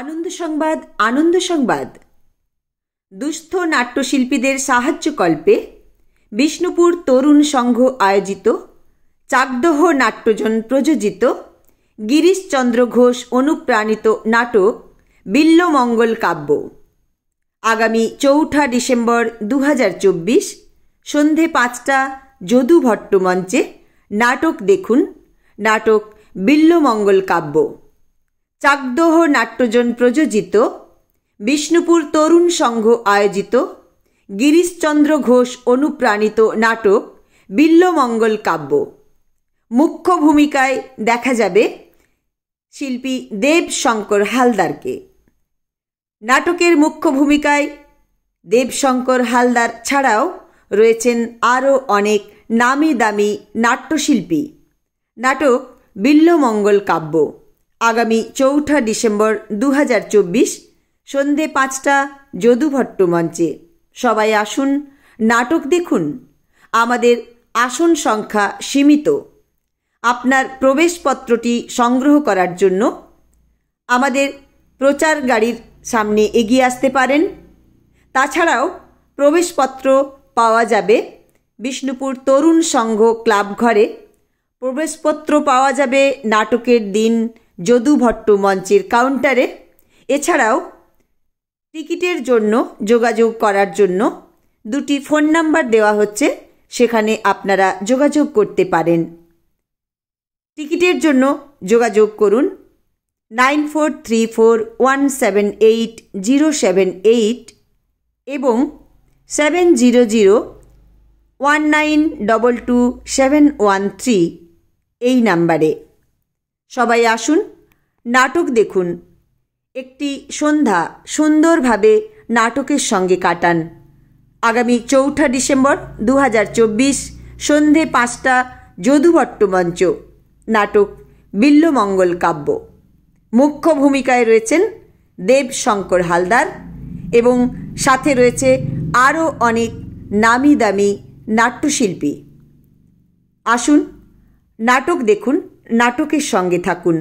আনন্দ সংবাদ আনন্দ সংবাদ দুস্থ নাট্যশিল্পীদের সাহায্যকল্পে বিষ্ণুপুর তরুণ সংঘ আয়োজিত চাকদহ নাট্যজন প্রযোজিত গিরিশচন্দ্র ঘোষ অনুপ্রাণিত নাটক বিল্বমঙ্গল কাব্য আগামী ৪ঠা ডিসেম্বর ২০২৪ সন্ধে ৫টা যদু ভট্ট মঞ্চে নাটক দেখুন। নাটক বিল্বমঙ্গল কাব্য চাকদহ নাট্যজন প্রযোজিত বিষ্ণুপুর তরুণ সংঘ আয়োজিত গিরিশচন্দ্র ঘোষ অনুপ্রাণিত নাটক বিল্বমঙ্গল কাব্য। মুখ্য ভূমিকায় দেখা যাবে শিল্পী দেবশঙ্কর হালদারকে। নাটকের মুখ্য ভূমিকায় দেবশঙ্কর হালদার ছাড়াও রয়েছেন আরও অনেক নামি দামি নাট্যশিল্পী। নাটক বিল্বমঙ্গল কাব্য আগামী ৪ঠা ডিসেম্বর ২০২৪ সন্ধে ৫টা যদু ভট্ট মঞ্চে। সবাই আসুন, নাটক দেখুন। আমাদের আসন সংখ্যা সীমিত। আপনার প্রবেশপত্রটি সংগ্রহ করার জন্য আমাদের প্রচার গাড়ির সামনে এগিয়ে আসতে পারেন। তাছাড়াও প্রবেশপত্র পাওয়া যাবে বিষ্ণুপুর তরুণ সংঘ ক্লাব ঘরে। প্রবেশপত্র পাওয়া যাবে নাটকের দিন যদু ভট্ট মঞ্চের কাউন্টারে। এছাড়াও টিকিটের জন্য যোগাযোগ করার জন্য দুটি ফোন নাম্বার দেওয়া হচ্ছে, সেখানে আপনারা যোগাযোগ করতে পারেন। টিকিটের জন্য যোগাযোগ করুন 9434178078 এবং 7001922713 এই নাম্বারে। সবাই আসুন, নাটক দেখুন। একটি সন্ধ্যা সুন্দরভাবে নাটকের সঙ্গে কাটান। আগামী ৪ঠা ডিসেম্বর ২০২৪ সন্ধে ৫টা যদু ভট্ট মঞ্চ। নাটক বিল্বমঙ্গল কাব্য। মুখ্য ভূমিকায় রয়েছেন দেবশঙ্কর হালদার এবং সাথে রয়েছে আরও অনেক নামি দামি নাট্যশিল্পী। আসুন, নাটক দেখুন, নাটকের সঙ্গে থাকুন।